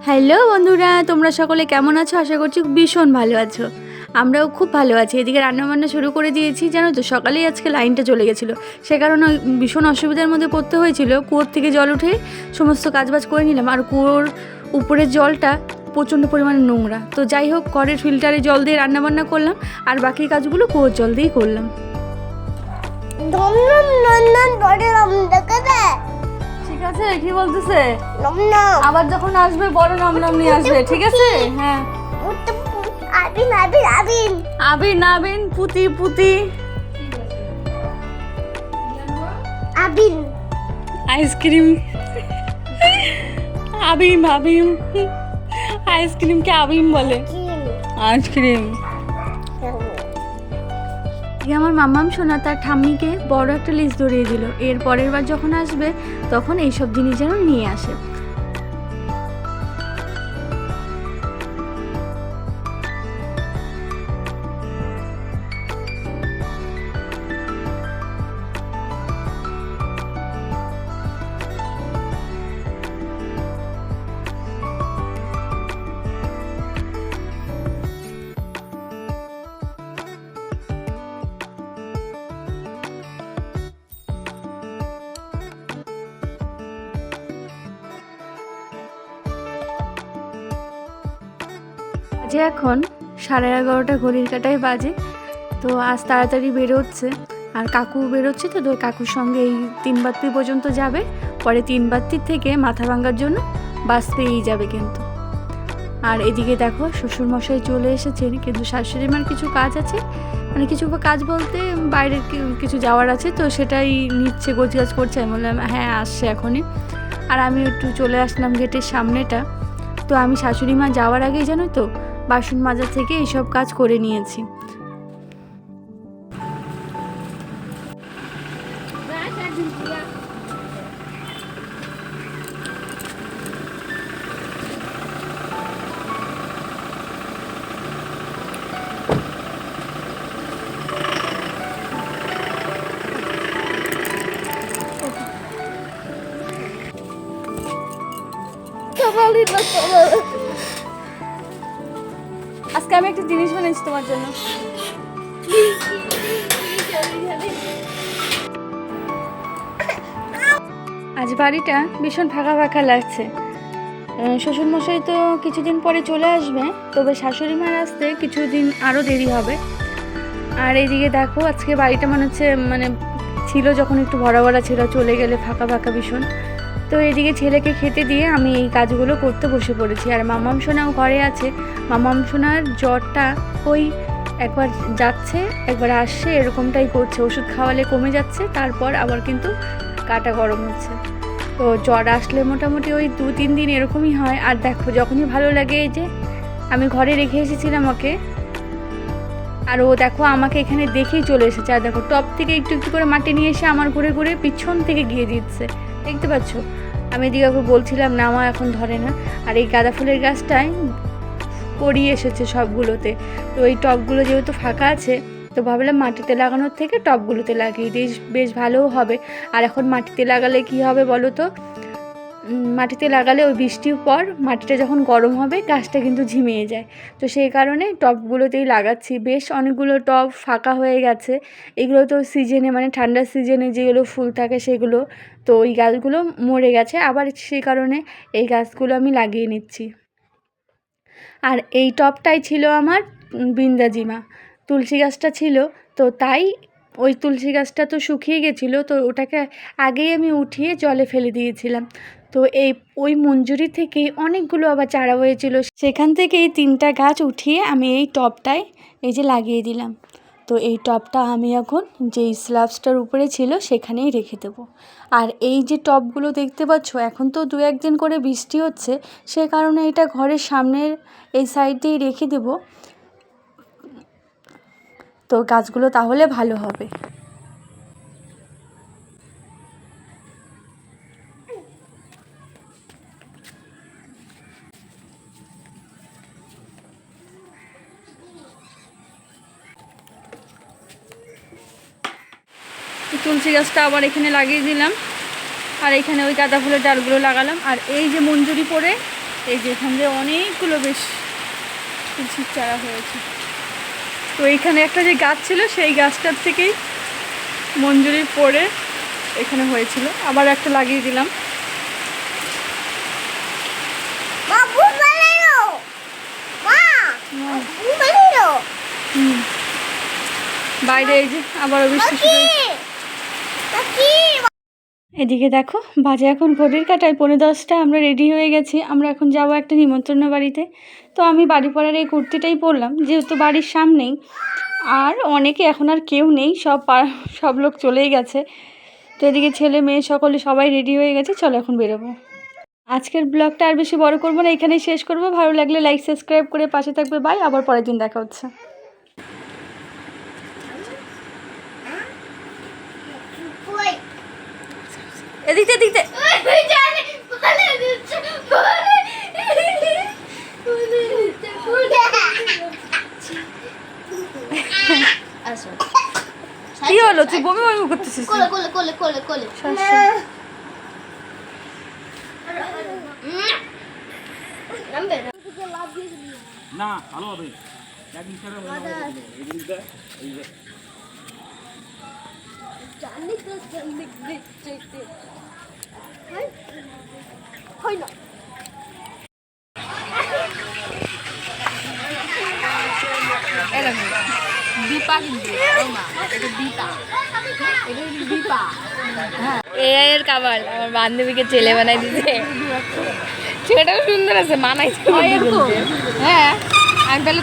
Hello বন্ধুরা, তোমরা সকলে কেমন আছো? আশা করছি ভীষণ ভালো আছো। আমরাও খুব ভালো আছি। এদিকে রান্নাবান্না শুরু করে দিয়েছি। জানো তো, সকালেই আজকে লাইনটা চলে গেছিলো, সে কারণে ভীষণ অসুবিধার মধ্যে পড়তে হয়েছিল। কুয়োর থেকে জল উঠে সমস্ত কাজবাজ করে নিলাম, আর কুয়োর উপরের জলটা প্রচণ্ড পরিমাণে নোংরা। তো যাই হোক, ঘরের ফিল্টারে জল দিয়ে রান্নাবান্না করলাম, আর বাকি কাজগুলো কুয়োর জল দিয়েই করলাম। ঠিক আছে, কি বলতেছে? আবার যখন আসবে বড় নাম নাম নিয়ে আসবে, ঠিক আছে? হ্যাঁ, আবিন আবিন পুতি পুতি আবিন আইসক্রিম আবিম আবিম আইসক্রিমকে আবিম বলে। আইসক্রিম। আমার মাম্মাম সোনা তার ঠাম্মিকে বড় একটা লিস্ট ধরিয়ে দিল, এর পরের বার যখন আসবে তখন এইসব জিনিস যেন নিয়ে আসে। যে এখন 11:30 ঘড়ির কাঁটায় বাজে। তো আজ তাড়াতাড়ি বেরোচ্ছে, আর কাকু বেরোচ্ছে। তো কাকুর সঙ্গে এই 3 বাত্তি পর্যন্ত যাবে, পরে 3 বাত্তির থেকে মাথা ভাঙার জন্য বাস পেয়েই যাবে কিন্তু। আর এদিকে দেখো, শ্বশুরমশাই চলে এসেছেন, কিন্তু শাশুড়ি মার কিছু কাজ আছে, মানে কিছু কাজ বলতে বাইরের কিছু যাওয়ার আছে, তো সেটাই নিচ্ছে, গোছগাছ করছে। আমি বললাম হ্যাঁ আসছে এখনই। আর আমি একটু চলে আসলাম গেটের সামনেটা। তো আমি শাশুড়ি মা যাওয়ার আগেই জানো তো বাসন মাজা থেকে এইসব কাজ করে নিয়েছি। আজকে আমি একটা জিনিস বানিয়েছি তোমার জন্য। আজ বাড়িটা ভীষণ ফাঁকা ফাঁকা লাগছে। শ্বশুরমশাই তো কিছুদিন পরে চলে আসবে, তবে শাশুড়ি মার আসতে কিছুদিন আরও দেরি হবে। আর এইদিকে দেখো, আজকে বাড়িটা মনে হচ্ছে মানে ছিল যখন একটু ভরা ভরা ছিল, চলে গেলে ফাঁকা ফাঁকা ভীষণ। তো এদিকে ছেলেকে খেতে দিয়ে আমি এই কাজগুলো করতে বসে পড়েছি। আর মামাম সোনাও ঘরে আছে। মামাম সোনার জ্বরটা ওই একবার যাচ্ছে একবার আসছে, এরকমটাই করছে। ওষুধ খাওয়ালে কমে যাচ্ছে, তারপর আবার কিন্তু কাটা গরম হচ্ছে। তো জ্বর আসলে মোটামুটি ওই 2-3 দিন এরকমই হয়। আর দেখো, যখনই ভালো লাগে, এই যে আমি ঘরে রেখে এসেছিলাম ওকে, আর ও দেখো আমাকে এখানে দেখেই চলে এসেছে। আর দেখো, টপ থেকে একটু একটু করে মাটি নিয়ে এসে আমার ঘুরে ঘুরে পিছন থেকে গিয়ে দিচ্ছে, দেখতে পাচ্ছ? আমি এদিকে ওকে বলছিলাম না, আমার এখন ধরে না। আর এই গাঁদা ফুলের গাছটায় করিয়ে এসেছে সবগুলোতে। তো এই টবগুলো যেহেতু ফাঁকা আছে, তো ভাবলাম মাটিতে লাগানোর থেকে টবগুলোতে লাগিয়ে দিই, বেশ ভালোও হবে। আর এখন মাটিতে লাগালে কি হবে বলো তো? মাটিতে লাগালে ওই বৃষ্টির পর মাটিটা যখন গরম হবে, গাছটা কিন্তু ঝিমিয়ে যায়। তো সেই কারণে টবগুলোতেই লাগাচ্ছি। বেশ অনেকগুলো টব ফাঁকা হয়ে গেছে। এগুলো তো সিজনে, মানে ঠান্ডার সিজনে যেগুলো ফুল থাকে সেগুলো, তো ওই গাছগুলো মরে গেছে, আবার সেই কারণে এই গাছগুলো আমি লাগিয়ে নিচ্ছি। আর এই টবটাই ছিল আমার বিন্দাজিমা, তুলসী গাছটা ছিল। তো তাই ওই তুলসী গাছটা তো শুকিয়ে গেছিলো, তো ওটাকে আগেই আমি উঠিয়ে জলে ফেলে দিয়েছিলাম। তো ওই মঞ্জুরি থেকেই অনেকগুলো আবার চারা হয়েছিল, সেখান থেকেই 3টা গাছ উঠিয়ে আমি এই টবটায় এই যে লাগিয়ে দিলাম। তো এই টবটা আমি এখন যেই স্ল্যাবসটার উপরে ছিল সেখানেই রেখে দেবো। আর এই যে টবগুলো দেখতে পাচ্ছ, এখন তো 2-1 দিন করে বৃষ্টি হচ্ছে, সে কারণে এটা ঘরের সামনের এই সাইডেই রেখে দেব। তো গাছগুলো তাহলে ভালো হবে। তুলসী গাছটা আবার এখানে লাগিয়ে দিলাম, আর এখানে ওই গাঁদা ফুলের ডালগুলো লাগালাম। আর এই যে মঞ্জুরি পড়ে এই যে এখান দিয়ে অনেকগুলো বেশ তুলসীর চারা হয়েছে। তো এইখানে একটা যে গাছ ছিল সেই গাছটার থেকেই মঞ্জুরি পড়ে এখানে হয়েছিল, আবার একটা লাগিয়ে দিলাম। বাইরে এই যে আবারও বৃষ্টি শুরু হয়েছে। এদিকে দেখো বাজে এখন ঘড়ির কাঁটায় 10:45। আমরা রেডি হয়ে গেছি, আমরা এখন যাব একটা নিমন্ত্রণ বাড়িতে। তো আমি বাড়ি পরার এই কুর্তিটাই পরলাম, যেহেতু বাড়ির সামনেই, আর অনেকে এখন আর কেউ নেই, সব লোক চলেই গেছে। তো এদিকে ছেলে মেয়ে সকলে সবাই রেডি হয়ে গেছে, চলো এখন বেরোবো। আজকের ব্লগটা আর বেশি বড় করবো না, এখানেই শেষ করবো। ভালো লাগলে লাইক সাবস্ক্রাইব করে পাশে থাকবে। বাই, আবার পরের দিন দেখা হচ্ছে। এদিকে এদিকে কি হলো, তুই বমি বমি করতেছিস? না ভালো হবে একদিন ছেড়ে হয় না। দীপা কিন্তু এআই এর কামাল আমার বান্ধবীকে ছেলে বানাই দিতে। ছেলেটাও সুন্দর আছে, মানাইছে। হ্যাঁ আমি তাহলে